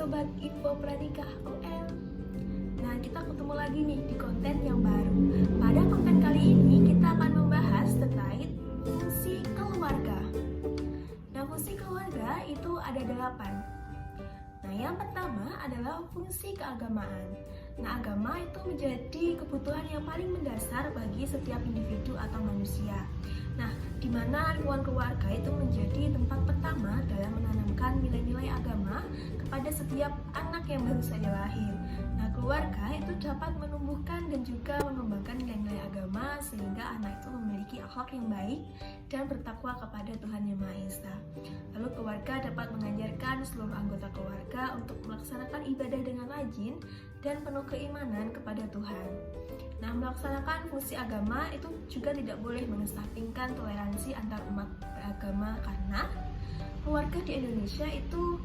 Sobat Info Pranikah OM. Nah, kita ketemu lagi nih di konten yang baru. Pada konten kali ini kita akan membahas terkait fungsi keluarga. Nah, fungsi keluarga itu ada 8. Nah, yang pertama adalah fungsi keagamaan. Nah, agama itu menjadi kebutuhan yang paling mendasar bagi setiap individu atau manusia. Nah, di mana lingkungan keluarga itu menjadi tempat pertama dalam menanamkan nilai-nilai agama kepada setiap anak yang baru saja lahir. Nah, keluarga itu dapat menumbuhkan dan juga mengembangkan nilai-nilai agama sehingga anak itu memiliki akhlak yang baik dan bertakwa kepada Tuhan Yang Maha Esa. Lalu keluarga dapat mengajarkan seluruh anggota keluarga untuk melaksanakan ibadah dengan rajin dan penuh keimanan kepada Tuhan. Nah, melaksanakan fungsi agama itu juga tidak boleh mengesampingkan toleransi antar umat beragama karena keluarga di Indonesia itu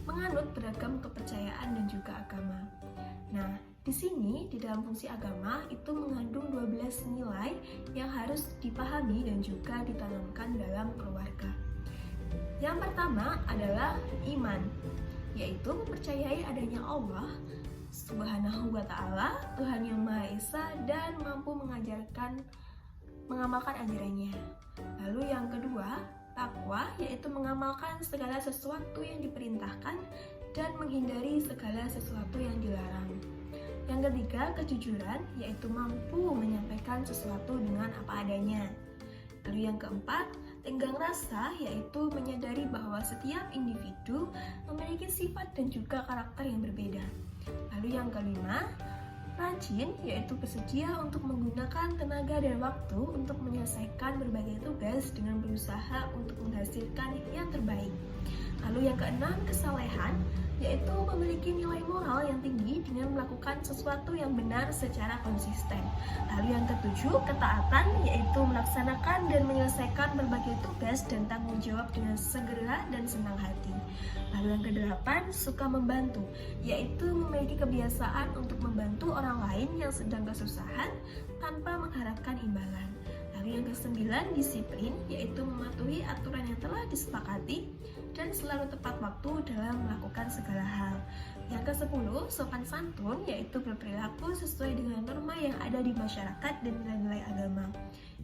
menganut beragam kepercayaan dan juga agama. Nah, di sini di dalam fungsi agama itu mengandung 12 nilai yang harus dipahami dan juga ditanamkan dalam keluarga. Yang pertama adalah iman, yaitu mempercayai adanya Allah Subhanahu wa Ta'ala, Tuhan Yang Maha Esa, dan mampu mengamalkan ajarannya. Lalu yang kedua, takwa, yaitu mengamalkan segala sesuatu yang diperintahkan dan menghindari segala sesuatu yang dilarang. Yang ketiga, kejujuran, yaitu mampu menyampaikan sesuatu dengan apa adanya. Lalu yang keempat, tenggang rasa, yaitu menyadari bahwa setiap individu memiliki sifat dan juga karakter yang berbeda. Lalu yang kelima, rajin, yaitu bersedia untuk menggunakan tenaga dan waktu untuk menyelesaikan berbagai tugas dengan berusaha untuk menghasilkan yang terbaik. Lalu yang keenam, kesalehan, yaitu memiliki nilai moral yang tinggi dengan melakukan sesuatu yang benar secara konsisten. Lalu yang ketujuh, ketaatan, yaitu melaksanakan dan menyelesaikan berbagai tugas dan tanggung jawab dengan segera dan senang hati. Lalu yang kedelapan, suka membantu, yaitu memiliki kebiasaan untuk membantu orang lain yang sedang kesusahan tanpa mengharapkan imbalan. Lalu yang kesembilan, disiplin, yaitu mematuhi aturan yang telah disepakati dan selalu tepat waktu dalam melakukan segala hal. Yang ke-10, sopan santun, yaitu berperilaku sesuai dengan norma yang ada di masyarakat dan nilai-nilai agama.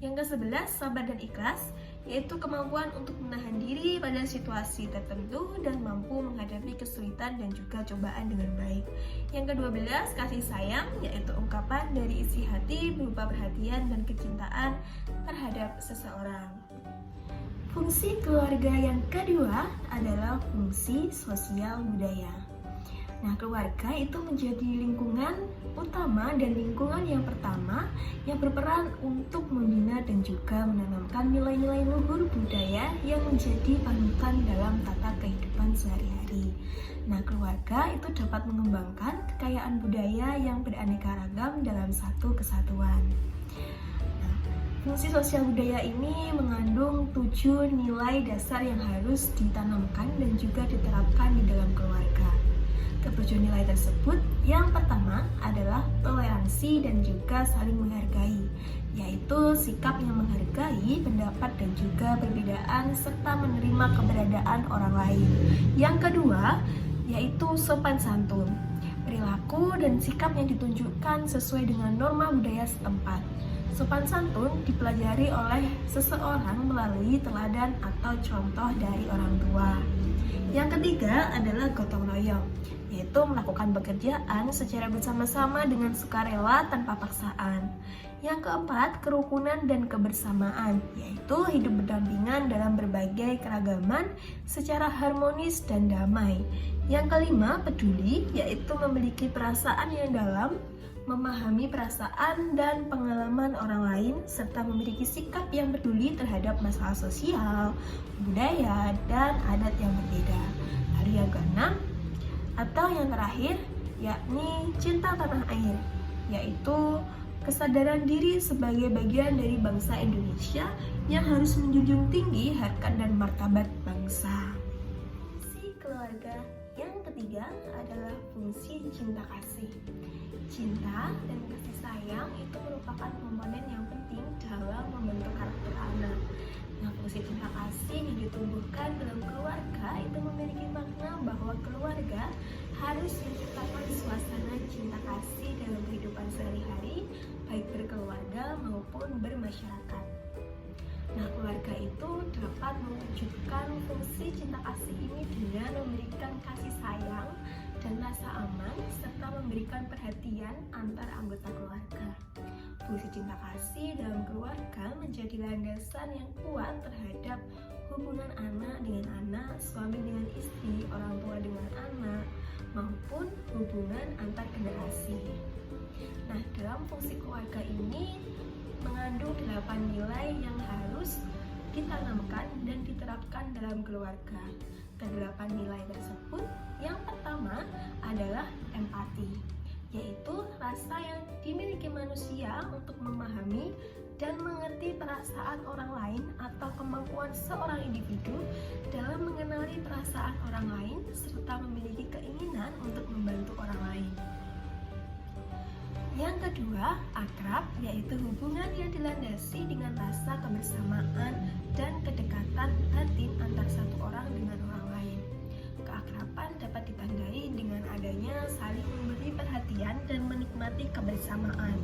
Yang ke-11, sabar dan ikhlas, yaitu kemampuan untuk menahan diri pada situasi tertentu dan mampu menghadapi kesulitan dan juga cobaan dengan baik. Yang ke-12, kasih sayang, yaitu ungkapan dari isi hati berupa perhatian dan kecintaan terhadap seseorang. Fungsi keluarga yang kedua adalah fungsi sosial budaya. Nah, keluarga itu menjadi lingkungan utama dan lingkungan yang pertama yang berperan untuk membina dan juga menanamkan nilai-nilai luhur budaya yang menjadi panutan dalam tata kehidupan sehari-hari. Nah, keluarga itu dapat mengembangkan kekayaan budaya yang beraneka ragam dalam satu kesatuan. Fungsi sosial budaya ini mengandung 7 nilai dasar yang harus ditanamkan dan juga diterapkan di dalam keluarga. Ketujuh nilai tersebut, yang pertama adalah toleransi dan juga saling menghargai, yaitu sikap yang menghargai pendapat dan juga perbedaan serta menerima keberadaan orang lain. Yang kedua, yaitu sopan santun, perilaku dan sikap yang ditunjukkan sesuai dengan norma budaya setempat. Sopan santun dipelajari oleh seseorang melalui teladan atau contoh dari orang tua. Yang ketiga adalah gotong royong, yaitu melakukan pekerjaan secara bersama-sama dengan sukarela tanpa paksaan. Yang keempat, kerukunan dan kebersamaan, yaitu hidup berdampingan dalam berbagai keragaman secara harmonis dan damai. Yang kelima, peduli, yaitu memiliki perasaan yang dalam, memahami perasaan dan pengalaman orang lain, serta memiliki sikap yang peduli terhadap masalah sosial, budaya, dan adat yang berbeda. Lalu yang keenam, atau yang terakhir, yakni cinta tanah air, yaitu kesadaran diri sebagai bagian dari bangsa Indonesia yang harus menjunjung tinggi harkat dan martabat bangsa. Fungsi keluarga yang ketiga adalah fungsi cinta kasih. Cinta dan kasih sayang itu merupakan komponen yang penting dalam membentuk karakter anak. Nah, fungsi cinta kasih yang ditumbuhkan dalam keluarga itu memiliki makna bahwa keluarga harus menciptakan suasana cinta kasih dalam kehidupan sehari-hari, baik berkeluarga maupun bermasyarakat. Nah, keluarga itu dapat mewujudkan fungsi cinta kasih ini dengan memberikan kasih sayang dan rasa aman, serta memberikan perhatian antar anggota keluarga. Fungsi cinta kasih dalam keluarga menjadi landasan yang kuat terhadap hubungan anak dengan anak, suami dengan istri, orang tua dengan anak, maupun hubungan antar generasi. Nah, dalam fungsi keluarga ini mengandung 8 nilai yang harus ditanamkan dan diterapkan dalam keluarga. Kedelapan nilai tersebut, yang pertama adalah empati, yaitu rasa yang dimiliki manusia untuk memahami dan mengerti perasaan orang lain atau kemampuan seorang individu dalam mengenali perasaan orang lain serta memiliki keinginan untuk membantu orang lain. Yang kedua, akrab, yaitu hubungan yang dilandasi dengan rasa kebersamaan dan kedekatan batin antar satu orang dengan orang lain. Keakraban dapat ditandai dengan adanya saling memberi perhatian dan menikmati kebersamaan.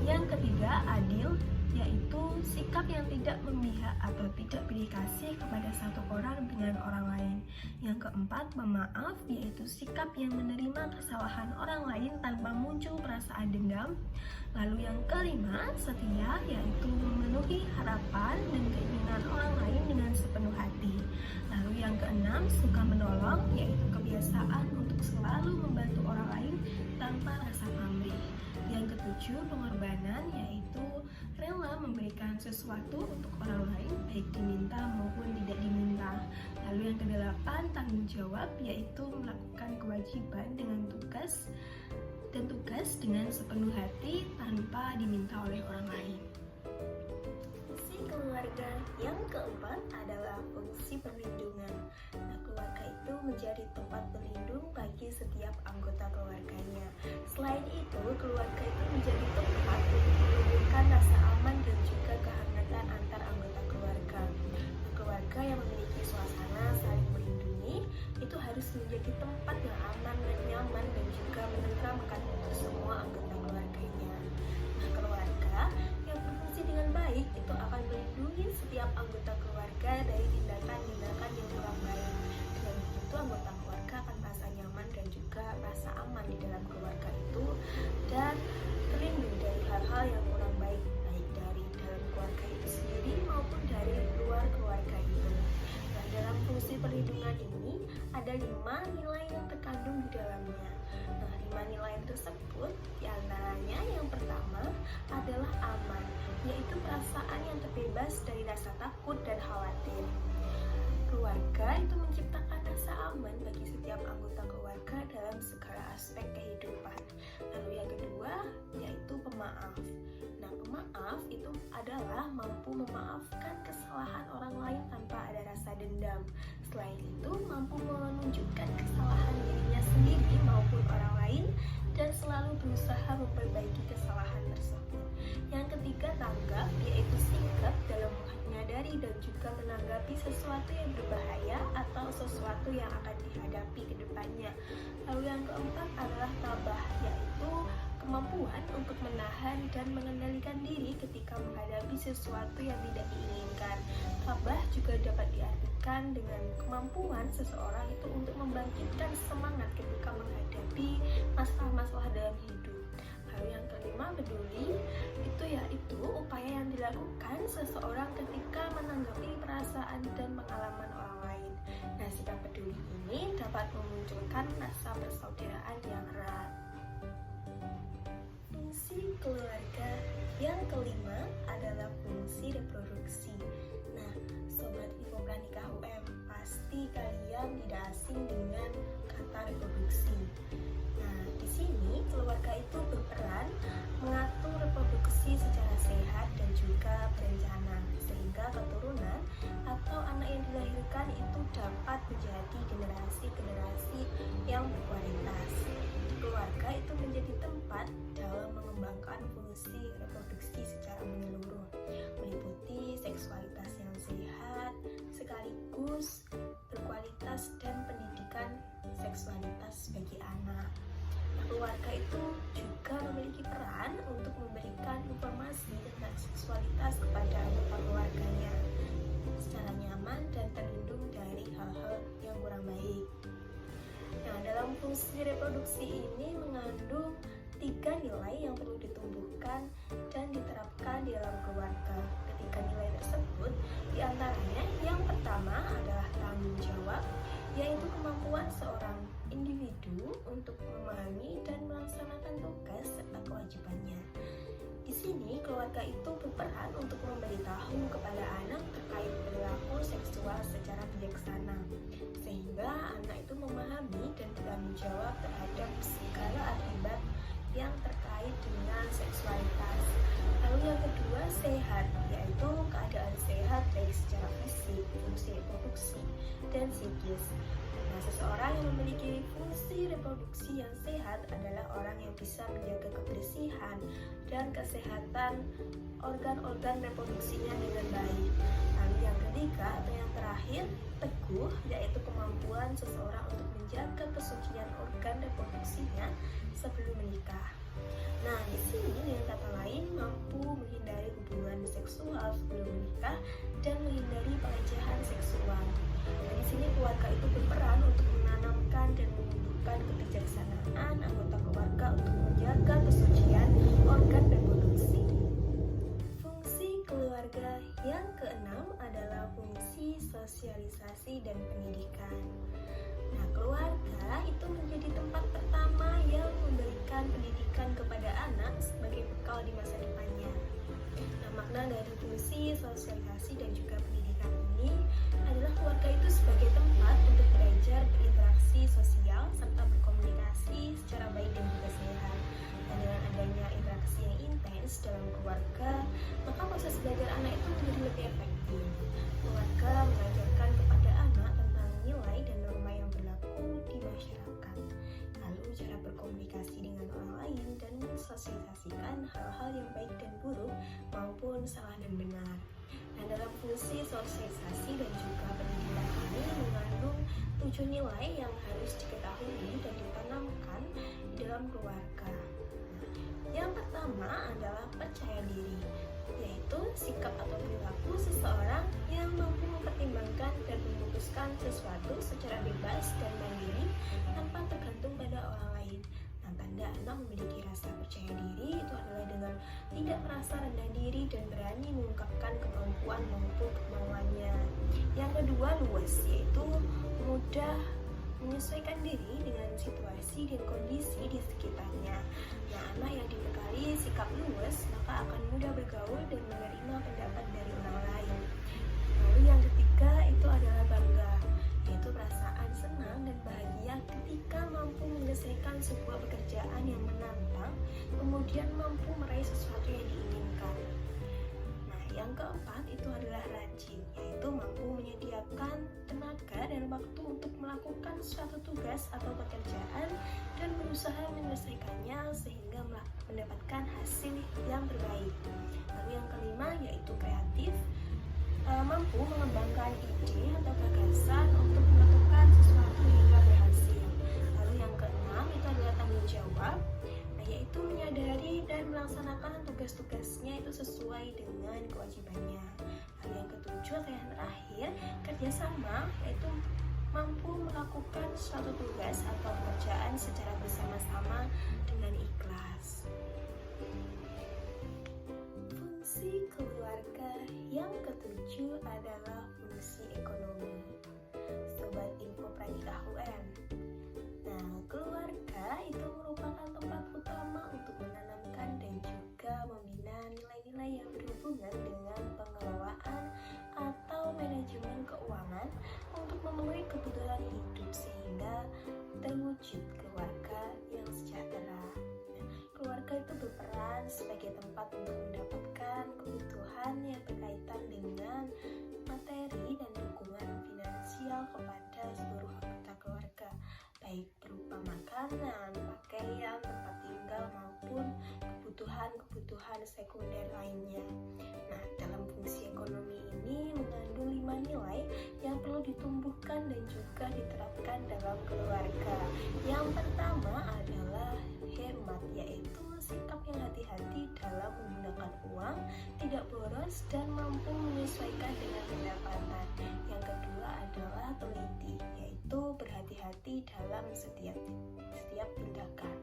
Yang ketiga, adil, yaitu sikap yang tidak memihak atau tidak pilih kasih kepada satu orang dengan orang lain. Yang keempat, pemaaf, yaitu sikap yang menerima kesalahan orang lain tanpa muncul perasaan dendam. Lalu yang kelima, setia, yaitu memenuhi harapan dan keinginan orang lain dengan sepenuh hati. Lalu yang keenam, suka menolong, yaitu kebiasaan untuk selalu membantu orang lain tanpa rasa pamrih. Yang ketujuh, pengorbanan, yaitu rela memberikan sesuatu untuk orang lain, baik diminta maupun tidak diminta. Lalu yang kedelapan, tanggung jawab, yaitu melakukan kewajiban dengan tugas dengan sepenuh hati tanpa diminta oleh orang lain. Fungsi keluarga yang keempat adalah fungsi perlindungan. Nah, keluarga itu menjadi tempat berlindung bagi setiap anggota keluarganya. Selain itu, keluarga itu menjadi tempat untuk menumbuhkan rasa aman dan juga kehangatan antar anggota keluarga. Nah, keluarga yang memiliki suasana saling melindungi itu harus menjadi tempat yang aman dan nyaman dan juga menenteramkan untuk semua anggota keluarganya. Nah, keluarga yang berfungsi dengan baik itu akan melindungi setiap anggota keluarga dari tindakan-tindakan yang kurang baik. Dengan begitu, anggota keluarga akan merasa nyaman dan juga merasa aman di dalam keluarga itu dan terlindung dari hal-hal yang kurang baik, baik dari dalam keluarga itu sendiri maupun dari luar keluarga itu. Nah, dalam fungsi perlindungan ini ada 5 nilai yang terkandung di dalamnya. Nah, 5 nilai tersebut diantaranya yang pertama adalah aman, yaitu perasaan yang terbebas dari rasa takut dan khawatir. Keluarga itu menciptakan rasa aman bagi setiap anggota keluarga dalam segala aspek kehidupan. Lalu yang kedua yaitu pemaaf. Nah, pemaaf itu adalah mampu memaafkan kesalahan orang lain tanpa ada rasa dendam. Selain itu, mampu menunjukkan kesalahan dirinya sendiri maupun orang lain dan selalu berusaha memperbaiki kesalahan tersebut. Yang ketiga, tanggap, yaitu sigap dalam menyadari dan juga menanggapi sesuatu yang berbahaya atau sesuatu yang akan dihadapi ke depannya. Lalu yang keempat adalah tabah, yaitu kemampuan untuk menahan dan mengendalikan diri ketika menghadapi sesuatu yang tidak diinginkan. Tabah juga dapat diartikan dengan kemampuan seseorang itu untuk membangkitkan semangat ketika menghadapi masalah-masalah dalam hidup. Lalu yang kelima, peduli, itu yaitu upaya yang dilakukan seseorang ketika menanggapi perasaan dan pengalaman orang lain. Nah, sikap peduli ini dapat memunculkan rasa persaudaraan yang erat. Fungsi keluarga yang kelima adalah fungsi reproduksi. Nah, Sobat Info Pranikah UM, pasti kalian tidak asing dengan kata reproduksi. Nah, di sini keluarga itu berperan mengatur reproduksi secara sehat dan juga berencana, sehingga keturunan atau anak yang dilahirkan itu dapat menjadi generasi-generasi yang berkualitas. Keluarga itu menjadi tempat dalam mengembangkan fungsi reproduksi secara menyeluruh, meliputi seksualitas yang sehat sekaligus berkualitas seksualitas bagi anak. Keluarga itu juga memiliki peran untuk memberikan informasi tentang seksualitas kepada anggota keluarganya secara nyaman dan terlindung dari hal-hal yang kurang baik. Nah, dalam fungsi reproduksi ini mengandung 3 nilai yang perlu ditumbuhkan dan diterapkan di dalam keluarga. Ketiga nilai tersebut diantaranya yang pertama adalah tanggung jawab, yaitu kemampuan seorang individu untuk memahami dan melaksanakan tugas serta kewajibannya. Di sini keluarga itu berperan untuk memberitahu kepada anak terkait perilaku seksual secara bijaksana, sehingga anak itu memahami dan bertanggung jawab terhadap segala akibat yang terkait dengan seksualitas. Lalu yang kedua, sehat, yaitu keadaan sehat baik secara fisik, fungsi reproduksi, dan psikis. Nah, seseorang yang memiliki fungsi reproduksi yang sehat adalah orang yang bisa menjaga kebersihan dan kesehatan organ-organ reproduksinya dengan baik. Lalu yang ketiga atau yang terakhir, teguh, yaitu kemampuan seseorang untuk menjaga kesucian organ reproduksinya sebelum menikah. Nah, di sini dengan kata lain mampu menghindari hubungan seksual sebelum menikah dan menghindari pelecehan seksual. Nah, di sini keluarga itu berperan untuk menanamkan dan menumbuhkan kebijaksanaan anggota keluarga untuk menjaga kesucian organ reproduksi. Fungsi keluarga yang keenam adalah fungsi sosialisasi dan pendidikan. Nah, keluarga itu menjadi tempat pertama yang memberikan pendidikan kepada anak sebagai bekal di masa depannya. Nah, makna dari fungsi sosialisasi dan juga pendidikan ini adalah keluarga itu sebagai tempat untuk belajar berinteraksi sosial serta berkomunikasi secara baik dan juga sehat. Dan dengan adanya interaksi yang intens dalam keluarga, maka proses belajar anak itu menjadi lebih efektif. Keluarga mengajarkan kepada anak tentang nilai dan norma yang berlaku di masyarakat, lalu cara berkomunikasi dengan orang lain dan mensosialisasikan hal-hal yang baik dan buruk maupun salah dan benar. Nah, dalam fungsi sosialisasi dan juga pendidikan ini mengandung 7 nilai yang harus diketahui dan ditanamkan di dalam keluarga. Yang pertama adalah percaya diri, yaitu sikap atau perilaku seseorang yang mampu mempertimbangkan dan memutuskan sesuatu secara bebas dan mandiri tanpa tergantung pada orang lain. Nah, tanda anak memiliki rasa percaya diri itu adalah dengan tidak merasa rendah diri dan berani mengungkapkan kemampuan maupun kemauannya. Yang kedua, luas, yaitu mudah menyesuaikan diri dengan situasi dan kondisi di sekitarnya. Nah, anak yang dibekali sikap luas maka akan mudah bergaul dan menerima pendapat dari orang lain. Lalu yang ketiga itu adalah bangga, yaitu perasaan senang dan bahagia ketika mampu menyelesaikan sebuah pekerjaan yang menantang, kemudian mampu meraih sesuatu yang diinginkan. Nah, yang keempat itu adalah rajin, yaitu mampu menyediakan tenaga dan waktu untuk melakukan suatu tugas atau pekerjaan dan berusaha menyelesaikannya sehingga mendapatkan hasil yang terbaik. Lalu yang kelima yaitu kreatif, mampu mengembangkan ide atau gagasan untuk melakukan sesuatu hingga berhasil. Lalu yang keenam itu adalah tanggung jawab, yaitu menyadari dan melaksanakan tugas-tugasnya itu sesuai dengan kewajibannya. Lalu yang ketujuh atau yang terakhir, kerjasama, yaitu mampu melakukan suatu tugas atau pekerjaan secara bersama-sama dengan ikhlas. Fungsi keluarga yang ketujuh adalah fungsi ekonomi. Sobat Info Pranikah UN. Nah, keluarga itu merupakan tempat utama untuk menanamkan dan juga membina nilai-nilai yang berhubungan dengan pengelolaan atau manajemen keuangan untuk memenuhi kebutuhan hidup sehingga terwujud keluarga yang sejahtera. Keluarga itu berperan sebagai tempat untuk mendapatkan kebutuhan yang berkaitan dengan materi dan dukungan finansial kepada seluruh anggota keluarga, baik berupa makanan, pakaian, tempat tinggal maupun kebutuhan-kebutuhan sekunder lainnya. Nah, dalam fungsi ekonomi ini mengandung 5 nilai yang perlu ditumbuhkan dan juga diterapkan dalam keluarga. Yang pertama adalah hemat, yaitu sikap yang hati-hati dalam menggunakan uang, tidak boros, dan mampu menyesuaikan dengan pendapatan. Yang kedua adalah teliti, yaitu berhati-hati dalam setiap tindakan.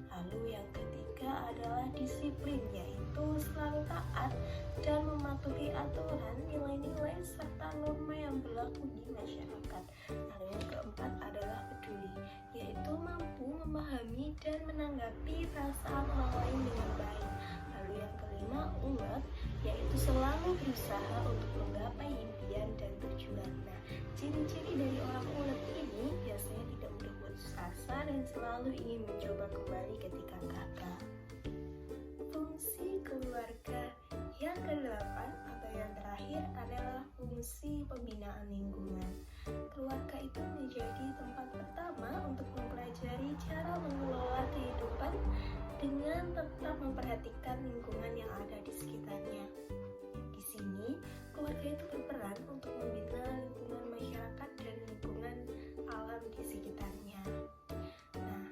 Lalu yang ketiga adalah disiplin, yaitu selalu taat dan mematuhi aturan, nilai-nilai, serta norma yang berlaku di masyarakat. Lalu yang keempat adalah peduli, yaitu mampu memahami dan menanggapi perasaan orang lain dengan baik. Lalu yang kelima, ulet, yaitu selalu berusaha untuk menggapai impian dan tujuan. Nah, ciri-ciri dari orang ulet ini biasanya tidak mudah putus asa dan selalu ingin mencoba kembali ketika gagal. Fungsi keluarga yang ke-8 atau yang terakhir adalah fungsi pembinaan lingkungan. Keluarga itu menjadi tempat pertama untuk mempelajari cara mengelola kehidupan dengan tetap memperhatikan lingkungan yang ada di sekitarnya. Di sini, keluarga itu berperan untuk membina lingkungan masyarakat dan lingkungan alam di sekitarnya. Nah,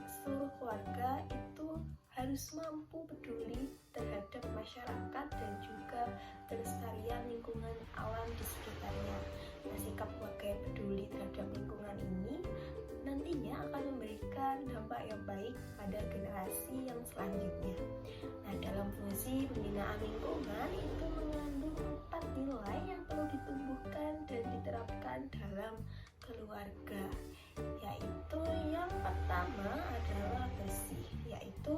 seluruh keluarga itu harus mampu peduli terhadap masyarakat dan juga kelestarian lingkungan alam di sekitarnya. Nah, sikap keluarga yang peduli terhadap lingkungan ini nantinya akan memberikan dampak yang baik pada generasi yang selanjutnya. Nah, dalam fungsi pembinaan lingkungan itu mengandung 4 nilai yang perlu ditumbuhkan dan diterapkan dalam keluarga, yaitu yang pertama adalah bersih, yaitu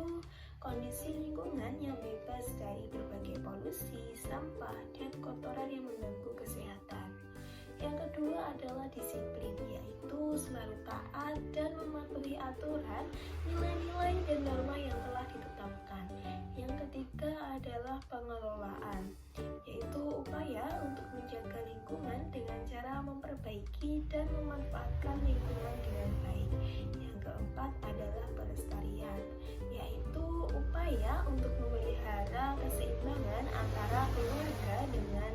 kondisi lingkungan yang bebas dari berbagai polusi, sampah, dan kotoran yang mengganggu kesehatan. Yang kedua adalah disiplin, yaitu selalu taat dan mematuhi aturan, nilai-nilai, dan norma yang telah ditetapkan. Yang ketiga adalah pengelolaan, yaitu upaya untuk menjaga lingkungan dengan cara memperbaiki dan memanfaatkan lingkungan dengan baik. Yang keempat adalah pelestarian, yaitu upaya untuk memelihara keseimbangan antara keluarga dengan